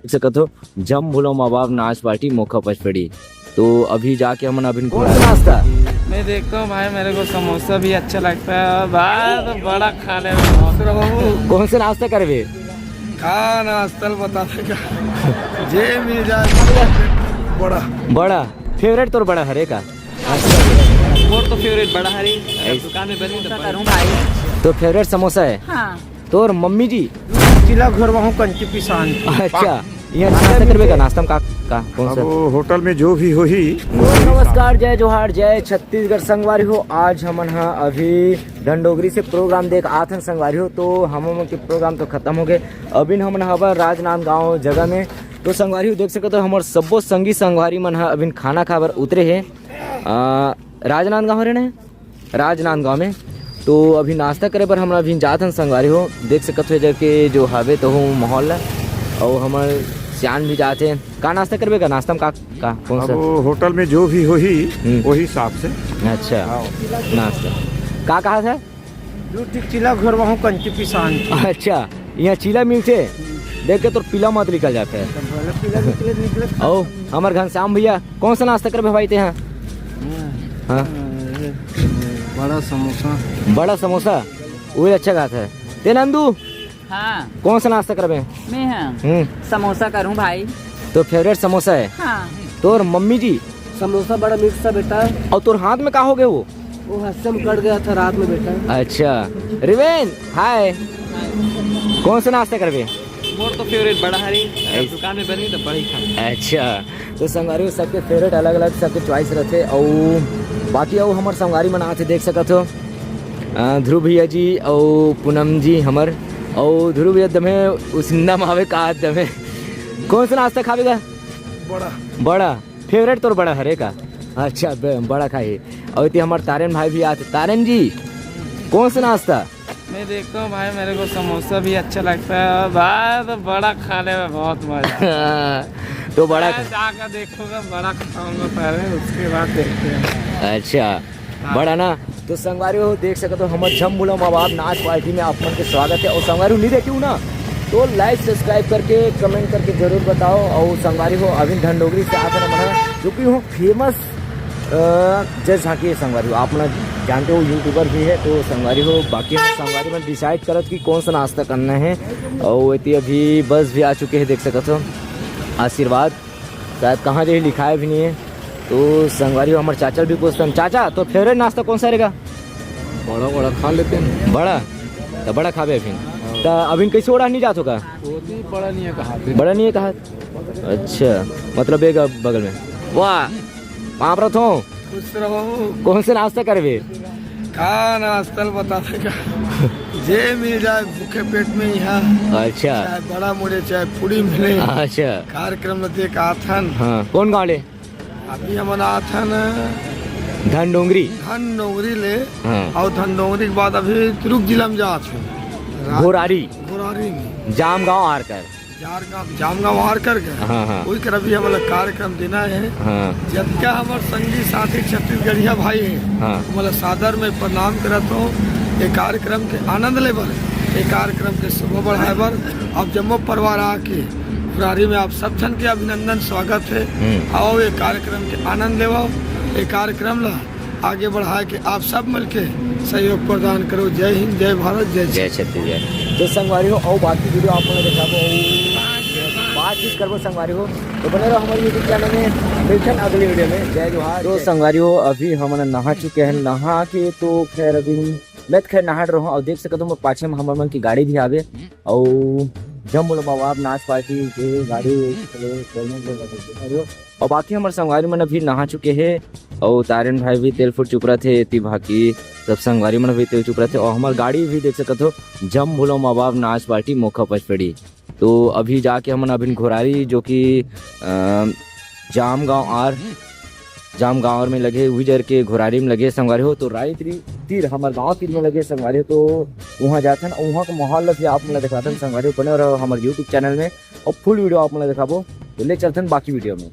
सकत हो जम भूलो माँ बाप नाच पार्टी मौका पचपड़ी। तो अभी जाके हम अभी कौन सा नाश्ता मैं देखता हूँ भाई, मेरे को समोसा भी अच्छा लगता है भाई, तो बड़ा खाने में कौन सा नाश्ता करवे खाना स्थल बता देगा जे मिल जाए बड़ा बड़ा फेवरेट तो बड़ा हरे का और तो फेवरेट बड़ा हरी दुकान में बनी तो करूँ भाई। तो फेवरेट समोसा है हाँ। तो और मम्मी जी जिला घर वहाँ कंची पिसान। अच्छा यहाँ नाश्ता करवे का नाश्ता में का कौन सा होटल में जो भी हो ही। नमस्कार, जय जोहार, जय छत्तीसगढ़ संगवारी हो। आज हमन हा अभी ढंडोगरी से प्रोग्राम देख आथन संगवारी हो। तो हम के प्रोग्राम तो खत्म हो गए। अभी हमन हवा राजनांदगांव जगह में। तो संगवारी हो देख सकते हो हमारे सबो संगी संगवारी मन हा अभी खाना खाबर उतरे है राजनांदगांव रहने राजनांदगांव में। तो अभी नाश्ता करे पर हम अभी जाथन संगवारी हो देख सकते हो जबकि जो हावे तो हूँ माहौल और हमारे सियान भी जाते हैं। का नाश्ता करबे का नाश्ता में का कौन सा होटल में जो भी हो ही वही हिसाब से। अच्छा नाश्ता का कहा था चिला घर वहाँ कंची पिसान। अच्छा यहाँ चीला मिलते देख के तो पीला मत निकल जाते हैं। ओ हमारे घनश्याम भैया कौन सा नाश्ता करबे भाई ते यहाँ हाँ बड़ा समोसा। बड़ा समोसा वही अच्छा बात है। ते नंदू हाँ। कौन सा नाश्ता करबे मैं हाँ। समोसा करूँ भाई। तो फेवरेट समोसा है हाँ। तो और मम्मी जी समोसा बड़ा मिक्स था बेटा। और तोर हाथ में का हो गए वो हस्सम कट गया था रात में बेटा। अच्छा रिवेन हाय कौन सा नाश्ता करबे मोर तो फेवरेट बड़ा हरी दुकान में बनी तो बड़ी खा। अच्छा तो संगवारी सबके फेवरेट अलग अलग सबके चॉइस रहते और बाकी और हमारे संगवारी मनाते देख सकत हो ध्रुव भैया जी और पूनम जी हमर और ध्रुव भैया दमे उसिंदा मावे का दमे कौन सा नाश्ता खावेगा बड़ा बड़ा फेवरेट तो बड़ा हरे का। अच्छा बड़ा खाए और इतने हमारे तारन भाई भी आते। तारन जी कौन सा नाश्ता मैं देखता हूँ भाई, मेरे को समोसा भी अच्छा लगता है भाई, तो बड़ा खाने में बहुत मजा। तो बड़ा जाकर देखूंगा बड़ा खाऊंगा पहले उसके बाद देखते हैं। अच्छा बड़ा ना। तो संगवारी हो देख सकते हो हमारे झम भूलो माँ बाप नाच पार्टी में आप मन के स्वागत है। और संगवारी नहीं देखी हूँ ना तो लाइक सब्सक्राइब करके कमेंट करके जरूर बताओ। और संगवारी हो अभी ढंडोगरी से आकर मना जो कि हो फेमस जज झांकी है संगवारी हो आप लोग जानते हो यूट्यूबर भी है। तो संगवारी हो बाकी हम संगवारी में डिसाइड करत कि कौन सा नाश्ता करना है। और इतनी अभी बस भी आ चुके हैं देख सकते हो आशीर्वाद शायद कहाँ जो लिखा है भी नहीं है। तो संगवारी हो हमारे चाचा भी पूछते हैं चाचा तो फेवरेट नाश्ता कौन सा रहेगा बड़ा बड़ा खा लेते हैं। बड़ा तो बड़ा खावे अभी तो अभी कैसे ओढ़ा नहीं जात होगा बड़ा नहीं है कहा बड़ा नहीं है कहा। अच्छा मतलब एक बगल में वाह वहाँ पर हो खुश रहो। कौन से नाश्ता करवे खाना स्थल बता देगा जे मिल जाए भूखे पेट में यहाँ। अच्छा चाहे बड़ा मुड़े चाहे पूरी मिले। अच्छा कार्यक्रम देख आथन। हाँ कौन गाँव ले अभी हम आथन ढंडोंगरी धनडोंगरी ले। हाँ और धनडोंगरी के बाद अभी तुरुक जिला में जात है घोरारी गोरारी में जाम गाँव आर कर जामगांव हार कर गए। हाँ हाँ वही कर अभी हमारा कार्यक्रम देना है। हाँ जब क्या हमारे संगी साथी छत्तीसगढ़िया भाई है हाँ हमारा सादर में प्रणाम करत हो। ये कार्यक्रम के आनंद लेबर ये कार्यक्रम के शुभ बढ़ावर अब जम्मू परिवार आके फुरारी में आप सब जन के अभिनंदन स्वागत है। आओ ये कार्यक्रम के आनंद लेवा ये कार्यक्रम ला आगे बढ़ा के आप सब मिलके सहयोग प्रदान करो। जय हिंद जय भारत जय छत्तीसगढ़। तो संगवारी हो और बाकी वीडियो आप लोगों ने देखा बातचीत करबो संगवारी हो तो बने रहो हमारे यूट्यूब चैनल में। मिलते हैं अगले वीडियो में। जय जोहार। तो संगवारी हो अभी हम नहा चुके हैं नहा के तो खैर अभी मैं खैर नहा रहा हूँ और देख सकते हो पाछे में हमारे मन की गाड़ी भी आवे और जम बोलो बाबा आप नाच पार्टी के गाड़ी और बाकी हमारे संगवारी मन अभी नहा चुके हैं। और तारन भाई भी तेल फुट चुप रहे थे इतनी बाकी सब संगवारी मन भी तेल चुप रहे थे। और हमारी गाड़ी भी देख सकते हो जम भूलो माँ बाप नाच पार्टी मौका पचपड़ी। तो अभी जाके हम अभी घोरारी जो कि जाम गाँव में लगे हुई जर के घोरारी में लगे संगवारी हो। तो राई तीर हमारे गाँव तीर में लगे संगवारी हो। तो वहाँ जाते हैं वहाँ का माहौल भी आप लोग दिखाते हैं संगवारी हो बने और हमारे यूट्यूब चैनल में और फुल वीडियो आप लोग दिखाबो तो ले चलते हैं बाकी वीडियो में।